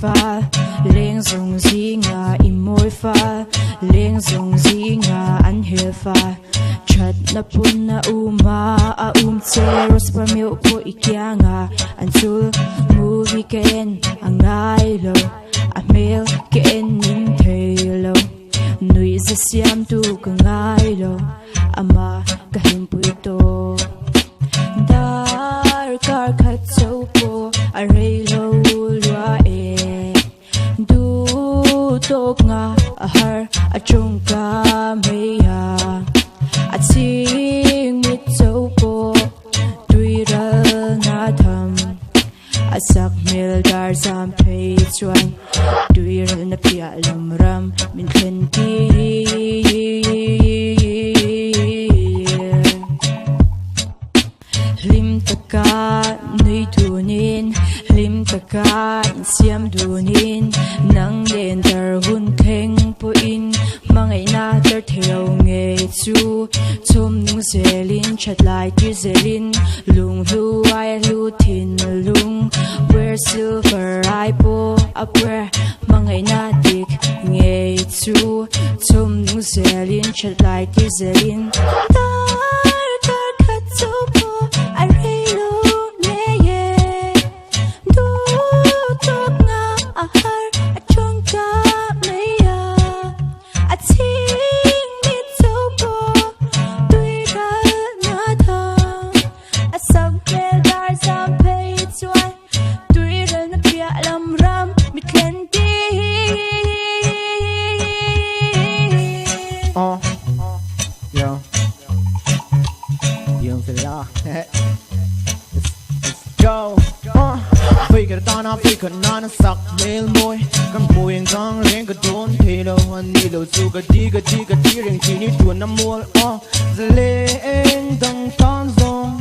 pha leng zong zi nga imoi pha leng zong zi nga an he pha chat na pun na uma a che ros pa meu po ikyanga an chul movie ken angai lo a mail ken nin thelo nui za siam tu ka ngai lo ama ka him pui to dar kar khat chau po a rei lo lua e du tok nga a har a chung ka meya a ching mit chau po tui ra na tham a sak mel dar zam phei chuan tui ra na pia lam ram min khen ti lim taka nui tunin lim taka siam dunin nang len dar hun theng po in mangai na tar theo nge chu chom nu zelin chat lai ti zelin lung lu ai lu thin lung where silver ai po up where mangai na dik nge chu chom nu zelin chat lai ti zelin Africa nana sak mel moy kan puing kang reng ka don thelo ani lo chu ka ti reng chi ni tu na mol zaleng dang tan zong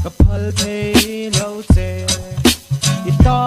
ka phal thei lo che ita